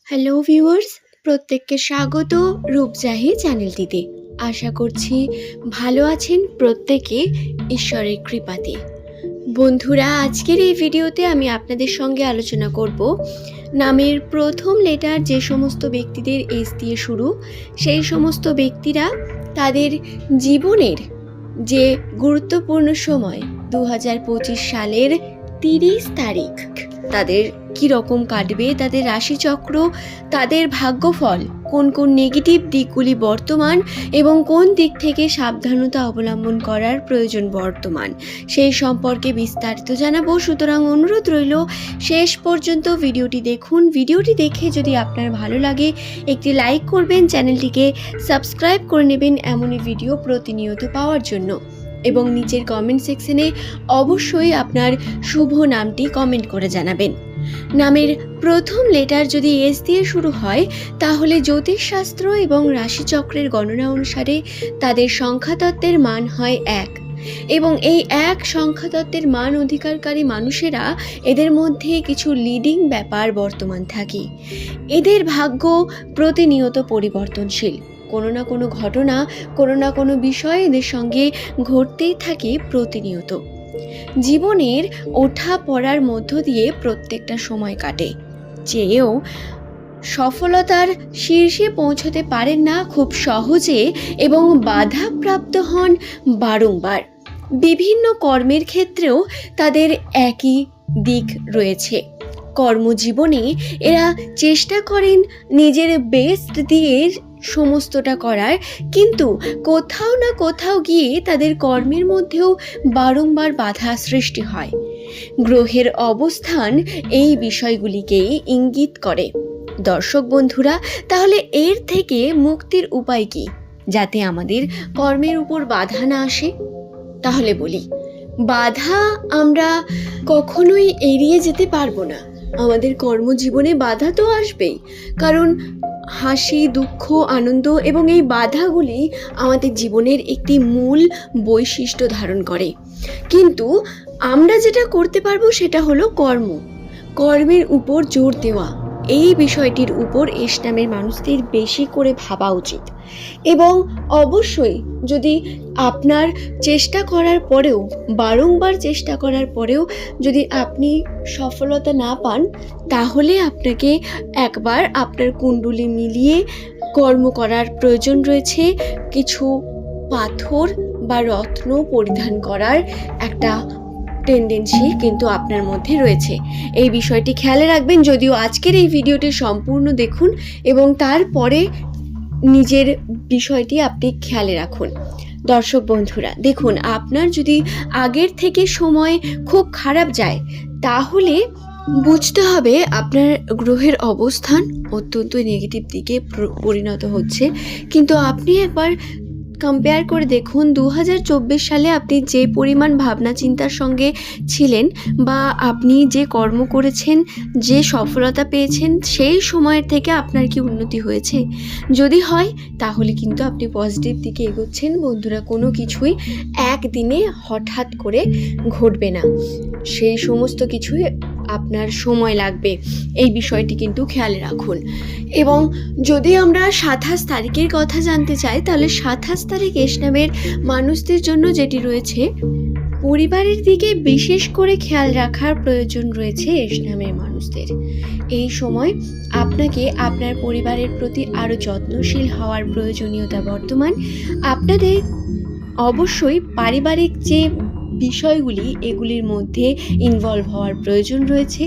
Hello viewers, প্রত্যেককে স্বাগত রূপজাহি চ্যানেলটিতে। আশা করছি ভালো আছেন প্রত্যেকে ঈশ্বরের কৃপাতে। বন্ধুরা, আজকের এই ভিডিওতে আমি আপনাদের সঙ্গে আলোচনা করব নামের প্রথম লেটার যে সমস্ত ব্যক্তিদের এস দিয়ে শুরু, সেই সমস্ত ব্যক্তিরা তাদের জীবনের যে গুরুত্বপূর্ণ সময় 2025 সালের 30 তারিখ তাদের কি রকম কাটবে, তাদের রাশিচক্র, তাদের ভাগ্যফল, কোন কোন নেগেটিভ দিকগুলি বর্তমান এবং কোন দিক থেকে সাবধানতা অবলম্বন করার প্রয়োজন বর্তমান, সেই সম্পর্কে বিস্তারিত জানাবো। সুতরাং অনুরোধ রইল শেষ পর্যন্ত ভিডিওটি দেখুন। ভিডিওটি দেখে যদি আপনার ভালো লাগে একটি লাইক করবেন, চ্যানেলটিকে সাবস্ক্রাইব করে নেবেন এমনই ভিডিও প্রতিনিয়ত পাওয়ার জন্য, এবং নিচের কমেন্ট সেকশনে অবশ্যই আপনার শুভ নামটি কমেন্ট করে জানাবেন। নামের প্রথম লেটার যদি এস দিয়ে শুরু হয় তাহলে জ্যোতিষশাস্ত্র এবং রাশিচক্রের গণনা অনুসারে তাদের সংখ্যাতত্ত্বের মান হয় 1, এবং এই 1 সংখ্যাতত্ত্বের মান অধিকারকারী মানুষেরা এদের মধ্যে কিছু লিডিং ব্যাপার বর্তমান থাকে। এদের ভাগ্য প্রতিনিয়ত পরিবর্তনশীল। কোনো না কোনো ঘটনা, কোনো না কোনো বিষয় এদের সঙ্গে ঘটতেই থাকে প্রতিনিয়ত। জীবনের ওঠা পড়ার মধ্য দিয়ে প্রত্যেকটা সময় কাটে, চেয়েও সফলতার শীর্ষে পৌঁছতে পারেন না খুব সহজে এবং বাধাপ্রাপ্ত হন বারংবার। বিভিন্ন কর্মের ক্ষেত্রেও তাদের একই দিক রয়েছে। কর্মজীবনে এরা চেষ্টা করেন নিজের বেস্ট দিয়ে সমস্তটা করার, কিন্তু কোথাও না কোথাও গিয়ে তাদের কর্মের মধ্যেও বারংবার বাধা সৃষ্টি হয়। গ্রহের অবস্থান এই বিষয়গুলিকেই ইঙ্গিত করে। দর্শক বন্ধুরা, তাহলে এর থেকে মুক্তির উপায় কি, যাতে আমাদের কর্মের উপর বাধা না আসে? তাহলে বলি, বাধা আমরা কখনোই এড়িয়ে যেতে পারবো না। আমাদের কর্মজীবনে বাধা তো আসবেই, কারণ হাসি, দুঃখ, আনন্দ এবং এই বাধাগুলি আমাদের জীবনের একটি মূল বৈশিষ্ট্য ধারণ করে। কিন্তু আমরা যেটা করতে পারবো সেটা হলো কর্মের উপর জোর দেওয়া। এই বিষয়টির উপর এস নামের মানুষদের বেশি করে ভাবা উচিত। এবং অবশ্যই যদি আপনার চেষ্টা করার পরেও, বারংবার চেষ্টা করার পরেও যদি আপনি সফলতা না পান, তাহলে আপনাকে একবার আপনার কুণ্ডলী মিলিয়ে কর্ম করার প্রয়োজন রয়েছে। কিছু পাথর বা রত্ন পরিধান করার একটা টেন্ডেন্সি কিন্তু আপনার মধ্যে রয়েছে। এই বিষয়টি খেয়ালে রাখবেন। যদিও আজকের এই ভিডিওটি সম্পূর্ণ দেখুন এবং তারপরে নিজের বিষয়টি আপনি খেয়ালে রাখুন। দর্শক বন্ধুরা, দেখুন, আপনার যদি আগের থেকে সময় খুব খারাপ যায়, তাহলে বুঝতে হবে আপনার গ্রহের অবস্থান অত্যন্ত নেগেটিভ দিকে পরিণত হচ্ছে। কিন্তু আপনি একবার কম্পেয়ার করে দেখুন, 2024 সালে আপনি যে পরিমাণ ভাবনা চিন্তার সঙ্গে ছিলেন বা আপনি যে কর্ম করেছেন, যে সফলতা পেয়েছেন, সেই সময়ের থেকে আপনার কি উন্নতি হয়েছে? যদি হয় তাহলে কিন্তু আপনি পজিটিভ দিকে এগোচ্ছেন। বন্ধুরা, কোনো কিছুই একদিনে হঠাৎ করে ঘটবে না, সেই সমস্ত কিছুই আপনার সময় লাগবে। এই বিষয়টি কিন্তু খেয়াল রাখুন। এবং যদি আমরা 27 তারিখের কথা জানতে চাই, তাহলে 27 তারিখ এস নামের মানুষদের জন্য যেটি রয়েছে, পরিবারের দিকে বিশেষ করে খেয়াল রাখার প্রয়োজন রয়েছে এস নামের মানুষদের। এই সময় আপনাকে আপনার পরিবারের প্রতি আরও যত্নশীল হওয়ার প্রয়োজনীয়তা বর্তমান। আপনাদের অবশ্যই পারিবারিক যে বিষয়গুলি, এগুলির মধ্যে ইনভলভ হওয়ার প্রয়োজন রয়েছে।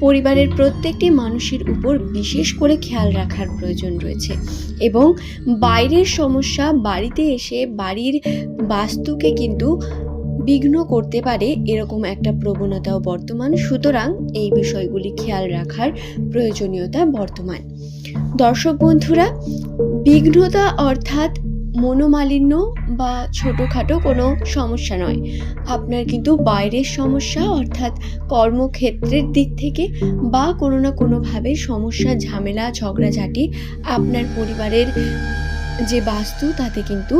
পরিবারের প্রত্যেকটি মানুষের উপর বিশেষ করে খেয়াল রাখার প্রয়োজন রয়েছে। এবং বাইরের সমস্যা বাড়িতে এসে বাড়ির বাস্তুকে কিন্তু বিঘ্ন করতে পারে, এরকম একটা প্রবণতাও বর্তমান। সুতরাং এই বিষয়গুলি খেয়াল রাখার প্রয়োজনীয়তা বর্তমান। দর্শক বন্ধুরা, বিঘ্নতা অর্থাৎ মনোমালিন্য বা ছোটোখাটো কোনো সমস্যা নয়, আপনার কিন্তু বাইরের সমস্যা, অর্থাৎ কর্মক্ষেত্রের দিক থেকে বা কোনো না কোনোভাবে সমস্যা, ঝামেলা, ঝগড়াঝাটি আপনার পরিবারের যে বাস্তু তাতে কিন্তু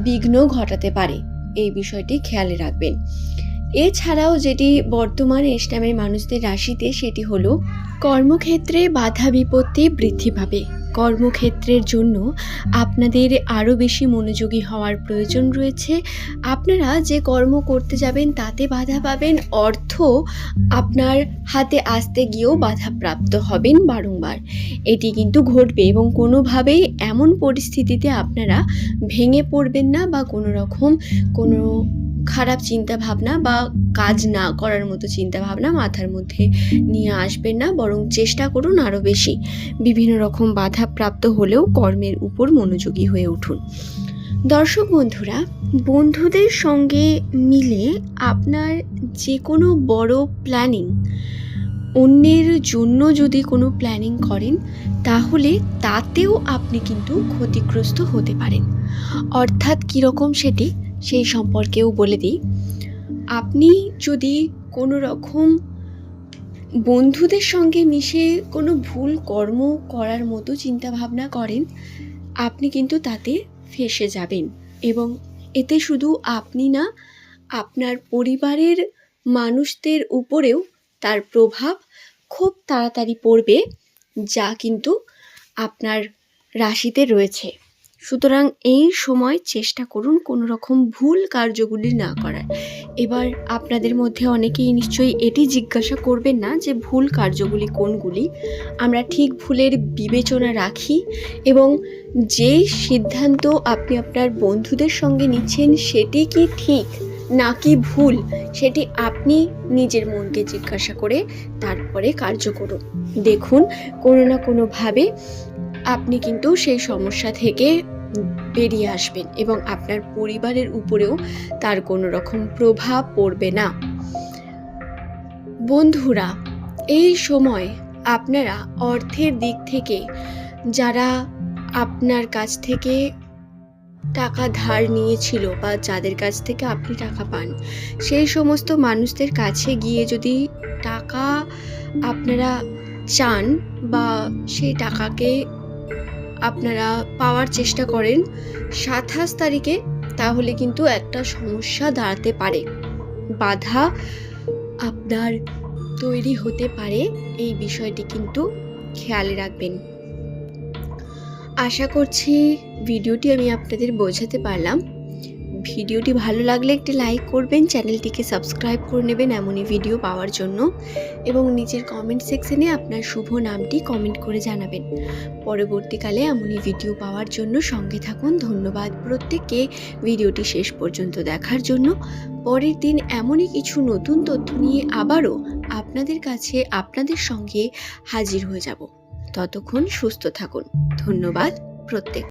বিঘ্ন ঘটাতে পারে। এই বিষয়টি খেয়ালে রাখবেন। এছাড়াও যেটি বর্তমানে ইসলামের মানুষদের রাশিতে সেটি হলো কর্মক্ষেত্রে বাধা বিপত্তি বৃদ্ধি পাবে। কর্মক্ষেত্রের জন্য আপনাদের আরও বেশি মনোযোগী হওয়ার প্রয়োজন রয়েছে। আপনারা যে কর্ম করতে যাবেন তাতে বাধা পাবেন, অর্থ আপনার হাতে আসতে গিয়েও বাধাপ্রাপ্ত হবেন বারংবার। এটি কিন্তু ঘটবে এবং কোনোভাবেই এমন পরিস্থিতিতে আপনারা ভেঙে পড়বেন না বা কোনো খারাপ চিন্তা ভাবনা বা কাজ না করার মতো চিন্তা ভাবনা মাথার মধ্যে নিয়ে আসবেন না, বরং চেষ্টা করুন আরও বেশি। বিভিন্ন রকম বাধাপ্রাপ্ত হলেও কর্মের উপর মনোযোগী হয়ে উঠুন। দর্শক বন্ধুরা, বন্ধুদের সঙ্গে মিলে আপনার যে কোনো বড় প্ল্যানিং, অন্যের জন্য যদি কোনো প্ল্যানিং করেন তাহলে তাতেও আপনি কিন্তু ক্ষতিগ্রস্ত হতে পারেন। অর্থাৎ কীরকম সেটি সেই সম্পর্কেও বলে দিই। আপনি যদি কোনো রকম বন্ধুদের সঙ্গে মিশে কোনো ভুল কর্ম করার মতো চিন্তাভাবনা করেন, আপনি কিন্তু তাতে ফেঁসে যাবেন এবং এতে শুধু আপনি না, আপনার পরিবারের মানুষদের উপরেও তার প্রভাব খুব তাড়াতাড়ি পড়বে, যা কিন্তু আপনার রাশিতে রয়েছে। সুতরাং এই সময় চেষ্টা করুন কোনো রকম ভুল কার্যগুলি না করার। এবার আপনাদের মধ্যে অনেকেই নিশ্চয়ই এটি জিজ্ঞাসা করবেন না যে ভুল কার্যগুলি কোনগুলি। আমরা ঠিক ভুলের বিবেচনা রাখি এবং যেই সিদ্ধান্ত আপনি আপনার বন্ধুদের সঙ্গে নিচ্ছেন সেটি কি ঠিক নাকি ভুল, সেটি আপনি নিজের মনকে জিজ্ঞাসা করে তারপরে কার্য করুন। দেখুন কোনো না কোনোভাবে আপনি কিন্তু সেই সমস্যা থেকে বেরিয়ে আসবেন এবং আপনার পরিবারের উপরেও তার কোনো রকম প্রভাব পড়বে না। বন্ধুরা, এই সময় আপনারা অর্থের দিক থেকে যারা আপনার কাছ থেকে টাকা ধার নিয়েছিল বা যাদের কাছ থেকে আপনি টাকা পান, সেই সমস্ত মানুষদের কাছে গিয়ে যদি টাকা আপনারা চান বা সেই টাকাকে আপনারা পাওয়ার চেষ্টা করেন 27 তারিখে, তাহলে কিন্তু একটা সমস্যা দাঁড়াতে পারে, বাধা আপনার তৈরি হতে পারে। এই বিষয়টি কিন্তু খেয়ালে রাখবেন। আশা করছি ভিডিওটি আমি আপনাদের বোঝাতে পারলাম। ভিডিওটি ভালো লাগলে একটি লাইক করবেন, চ্যানেলটিকে সাবস্ক্রাইব করে নেবেন এমনই ভিডিও পাওয়ার জন্য, এবং নিচের কমেন্ট সেকশনে আপনার শুভ নামটি কমেন্ট করে জানাবেন। পরবর্তীকালে এমনই ভিডিও পাওয়ার জন্য সঙ্গে থাকুন। ধন্যবাদ প্রত্যেককে ভিডিওটি শেষ পর্যন্ত দেখার জন্য। পরের দিন এমনই কিছু নতুন তথ্য নিয়ে আবারও আপনাদের কাছে আপনাদের সঙ্গে হাজির হয়ে যাব। ততক্ষণ সুস্থ থাকুন। ধন্যবাদ প্রত্যেক।